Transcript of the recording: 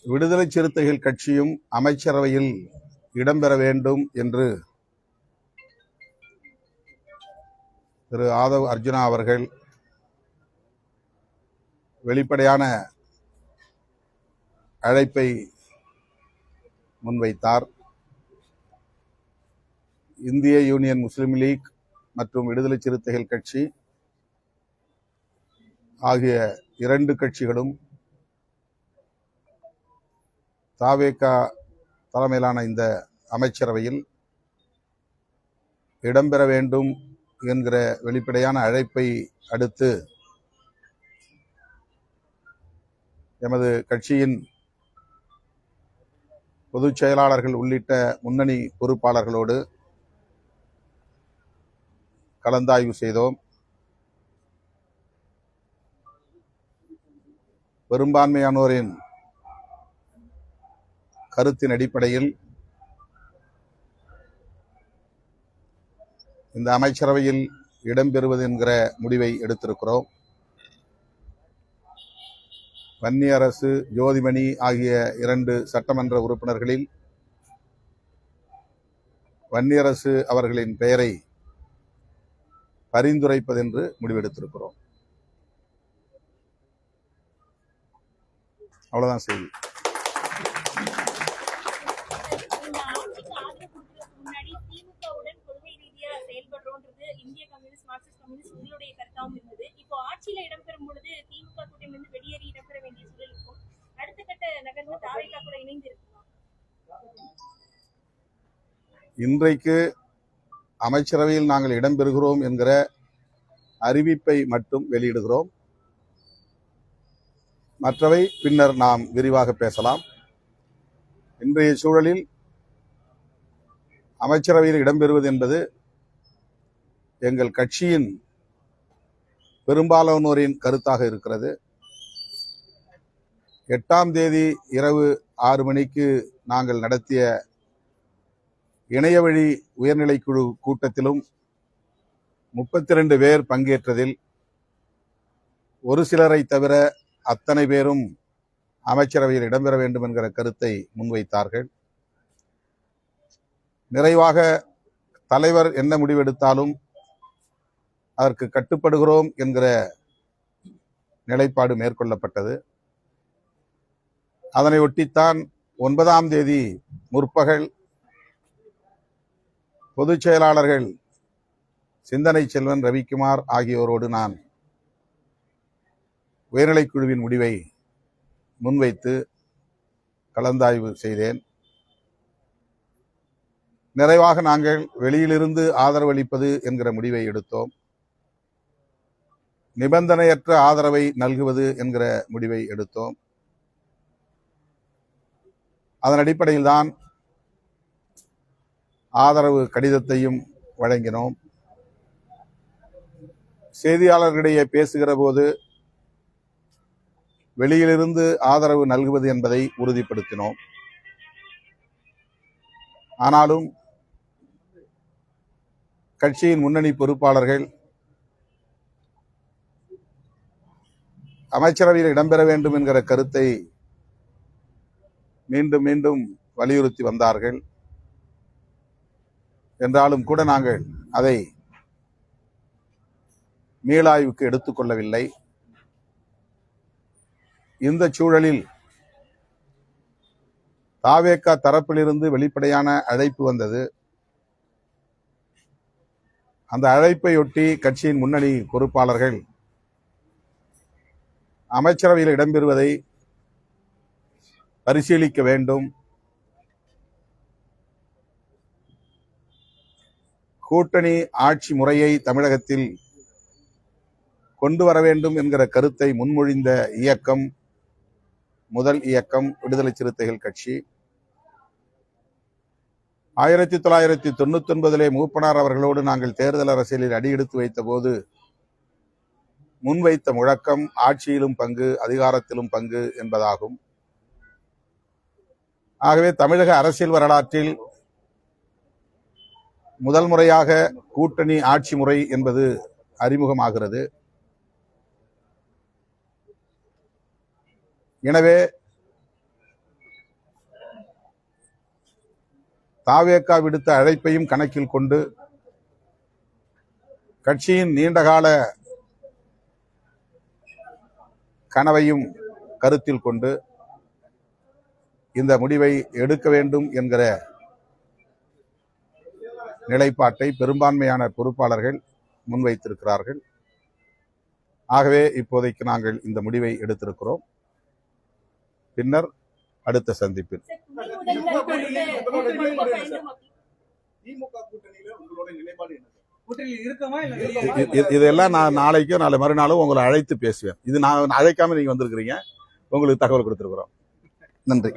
விடுதலை சிறுத்தைகள் கட்சியும் அமைச்சரவையில் இடம்பெற வேண்டும் என்று திரு ஆதவ் அர்ஜுனா அவர்கள் வெளிப்படையான அழைப்பை முன்வைத்தார். இந்திய யூனியன் முஸ்லிம் லீக் மற்றும் விடுதலை சிறுத்தைகள் கட்சி ஆகிய இரண்டு கட்சிகளும் தவேக தலைமையிலான இந்த அமைச்சரவையில் இடம்பெற வேண்டும் என்கிற வெளிப்படையான அழைப்பை அடுத்து எமது கட்சியின் பொதுச் செயலாளர்கள் உள்ளிட்ட முன்னணி பொறுப்பாளர்களோடு கலந்தாய்வு செய்தோம். பெரும்பான்மையானோரின் கருத்தின் அடிப்படையில் இந்த அமைச்சரவையில் இடம்பெறுவது என்கிற முடிவை எடுத்திருக்கிறோம். வன்னியரசு, ஜோதிமணி ஆகிய இரண்டு சட்டமன்ற உறுப்பினர்களில் வன்னியரசு அவர்களின் பெயரை பரிந்துரைப்பதென்று முடிவெடுத்திருக்கிறோம். அவ்வளவுதான் செய்தி. இன்றைக்கு அமைச்சரவையில் நாங்கள் இடம்பெறுகிறோம் என்கிற அறிவிப்பை மட்டும் வெளியிடுகிறோம். மற்றவை பின்னர் நாம் விரிவாக பேசலாம். இன்றைய சூழலில் அமைச்சரவையில் இடம்பெறுவது என்பது எங்கள் கட்சியின் பெரும்பாலானோரின் கருத்தாக இருக்கிறது. 8ஆம் தேதி இரவு 6 மணிக்கு நாங்கள் நடத்திய இணையவழி உயர்நிலைக்குழு கூட்டத்திலும் 32 பேர் பங்கேற்றதில் ஒரு சிலரை தவிர அத்தனை பேரும் அமைச்சரவையில் இடம்பெற வேண்டும் என்கிற கருத்தை முன்வைத்தார்கள். நிறைவாக தலைவர் என்ன முடிவெடுத்தாலும் அதற்கு கட்டுப்படுகிறோம் என்கிற நிலைப்பாடு மேற்கொள்ளப்பட்டது. அதனை ஒட்டித்தான் 9ஆம் தேதி முற்பகல் பொதுச் செயலாளர்கள் சிந்தனை செல்வன், ரவிக்குமார் ஆகியோரோடு நான் உயர்நிலைக்குழுவின் முடிவை முன்வைத்து கலந்தாய்வு செய்தேன். நிறைவாக நாங்கள் வெளியிலிருந்து ஆதரவளிப்பது என்கிற முடிவை எடுத்தோம். நிபந்தனையற்ற ஆதரவை நல்குவது என்கிற முடிவை எடுத்தோம். அதன் அடிப்படையில் தான் ஆதரவு கடிதத்தையும் வழங்கினோம். செய்தியாளர்களிடையே பேசுகிற போது வெளியிலிருந்து ஆதரவு நல்குவது என்பதை உறுதிப்படுத்தினோம். ஆனாலும் கட்சியின் முன்னணி பொறுப்பாளர்கள் அமைச்சரவையில் இடம்பெற வேண்டும் என்கிற கருத்தை மீண்டும் மீண்டும் வலியுறுத்தி வந்தார்கள். என்றாலும் கூட நாங்கள் அதை மீளாய்வுக்கு எடுத்துக்கொள்ளவில்லை. இந்த சூழலில் தவேக தரப்பிலிருந்து வெளிப்படையான அழைப்பு வந்தது. அந்த அழைப்பையொட்டி கட்சியின் முன்னணி பொறுப்பாளர்கள் அமைச்சரவையில் இடம்பெறுவதை பரிசீலிக்க வேண்டும், கூட்டணி ஆட்சி முறையை தமிழகத்தில் கொண்டு வர வேண்டும் என்கிற கருத்தை முன்மொழிந்த இயக்கம் முதல் இயக்கம் விடுதலை சிறுத்தைகள் கட்சி. 1999 மூப்பனார் அவர்களோடு நாங்கள் தேர்தல் அரசியலில் அடியெடுத்து வைத்த போது முன்வைத்த முழக்கம் ஆட்சியிலும் பங்கு, அதிகாரத்திலும் பங்கு என்பதாகும். ஆகவே தமிழக அரசியல் வரலாற்றில் முதல் முறையாக கூட்டணி ஆட்சி முறை என்பது அறிமுகமாகிறது. எனவே தாவேகா விடுத்த அழைப்பையும் கணக்கில் கொண்டு கட்சியின் நீண்டகால கனவையும் கருத்தில் கொண்டு இந்த முடிவை எடுக்க வேண்டும் என்கிற நிலைப்பாட்டை பெரும்பான்மையான பொறுப்பாளர்கள் முன்வைத்திருக்கிறார்கள். ஆகவே இப்போதைக்கு நாங்கள் இந்த முடிவை எடுத்திருக்கிறோம். பின்னர் அடுத்த சந்திப்பில் இதெல்லாம் நான் நாளைக்கோ நாளை மறுநாளும் உங்களை அழைத்து பேசுவேன். இது நான் அழைக்காம நீங்க வந்திருக்கிறீங்க, உங்களுக்கு தகவல் கொடுத்திருக்கிறோம். நன்றி.